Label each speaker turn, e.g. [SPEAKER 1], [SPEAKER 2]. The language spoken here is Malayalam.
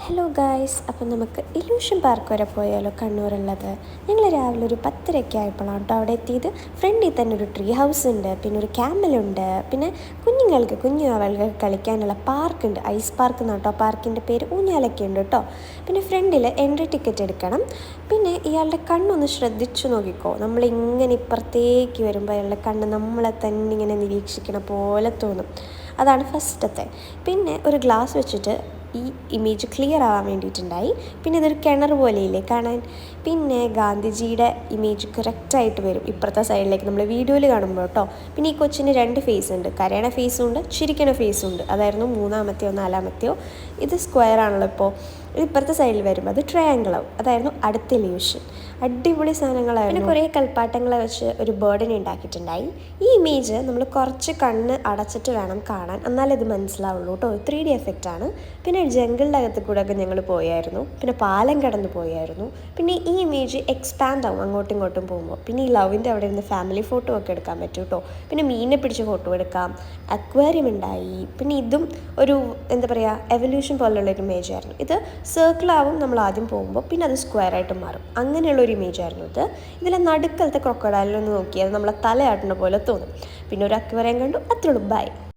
[SPEAKER 1] ഹലോ ഗായ്സ്, അപ്പം നമുക്ക് ഇലൂഷൻ പാർക്ക് വരെ പോയാലോ? കണ്ണൂരുള്ളത്. ഞങ്ങൾ രാവിലെ ഒരു 10:30 ആയപ്പോഴാണ് കേട്ടോ അവിടെ എത്തിയത്. ഫ്രണ്ടിൽ തന്നെ ഒരു ട്രീ ഹൗസ് ഉണ്ട്, പിന്നെ ഒരു ക്യാമലുണ്ട്, പിന്നെ കുഞ്ഞു ആളുകൾക്ക് കളിക്കാനുള്ള പാർക്കുണ്ട്. ഐസ് പാർക്ക് എന്നാണ് കേട്ടോ പാർക്കിൻ്റെ പേര്. ഊഞ്ഞാലൊക്കെ ഉണ്ട് കേട്ടോ. പിന്നെ ഫ്രണ്ടിൽ എൻട്രി ടിക്കറ്റ് എടുക്കണം. പിന്നെ ഇയാളുടെ കണ്ണൊന്ന് ശ്രദ്ധിച്ചു നോക്കിക്കോ. നമ്മളിങ്ങനെ ഇപ്പുറത്തേക്ക് വരുമ്പോൾ അയാളുടെ കണ്ണ് നമ്മളെ തന്നെ ഇങ്ങനെ നിരീക്ഷിക്കണ പോലെ തോന്നും. അതാണ് ഫസ്റ്റത്തെ. പിന്നെ ഒരു ഗ്ലാസ് വെച്ചിട്ട് ഈ ഇമേജ് ക്ലിയർ ആവാൻ വേണ്ടിയിട്ടുണ്ടായി. പിന്നെ ഇതൊരു കിണർ പോലെയില്ലേ കാണാൻ. പിന്നെ ഗാന്ധിജിയുടെ ഇമേജ് കറക്റ്റായിട്ട് വരും ഇപ്പുറത്തെ സൈഡിലേക്ക് നമ്മൾ വീഡിയോയിൽ കാണുമ്പോൾ കേട്ടോ. പിന്നെ ഈ കൊച്ചിന് 2 ഫേസ് ഉണ്ട്, കരയണ ഫേസും ഉണ്ട്, ചിരിക്കണ ഫേസും ഉണ്ട്. അതായിരുന്നു 3-മത്തെയോ 4-മത്തെയോ. ഇത് സ്ക്വയർ ആണല്ലോ ഇപ്പോൾ. ഇപ്പുറത്തെ സൈഡിൽ വരുമ്പോൾ അത് ട്രയാങ്കിളാവും. അതായിരുന്നു അടുത്ത ഇല്യൂഷൻ. അടിപൊളി സാധനങ്ങളായിരുന്നു. പിന്നെ കുറേ കൽപ്പാട്ടങ്ങളെ വെച്ച് ഒരു ബേർഡിനെ ഉണ്ടാക്കിയിട്ടുണ്ടായി. ഈ ഇമേജ് നമ്മൾ കുറച്ച് കണ്ണ് അടച്ചിട്ട് വേണം കാണാൻ, എന്നാലേ ഇത് മനസ്സിലാവുള്ളൂ കേട്ടോ. 3D എഫക്റ്റാണ്. പിന്നെ ജംഗിളിൻ്റെ അകത്ത് കൂടെ ഒക്കെ ഞങ്ങൾ പോയായിരുന്നു. പിന്നെ പാലം കടന്ന് പോയായിരുന്നു. പിന്നെ ഈ ഇമേജ് എക്സ്പാൻഡ് ആവും അങ്ങോട്ടും ഇങ്ങോട്ടും പോകുമ്പോൾ. പിന്നെ ഈ ലവിൻ്റെ അവിടെ ഇരുന്ന് ഫാമിലി ഫോട്ടോ ഒക്കെ എടുക്കാൻ പറ്റും കേട്ടോ. പിന്നെ മീനെ പിടിച്ച് ഫോട്ടോ എടുക്കാം. അക്വേറിയം ഉണ്ടായി. പിന്നെ ഇതും ഒരു എന്താ പറയുക, എവല്യൂഷൻ പോലുള്ളൊരു ഇമേജ് ആയിരുന്നു. ഇത് സർക്കിളാവും നമ്മൾ ആദ്യം പോകുമ്പോൾ, പിന്നെ അത് സ്ക്വയറായിട്ട് മാറും. അങ്ങനെയുള്ളൊരു ഇമേജ് ആയിരുന്നു ഇത്. ഇതിലെ നടുക്കലത്തെ ക്രൊക്കഡൈലിലൊന്ന് നോക്കിയാൽ നമ്മളെ തലയാട്ടുന്ന പോലെ തോന്നും. പിന്നെ ഒരു അക്വേറിയം കണ്ടു. അത്രയുള്ളൂ. ബൈ.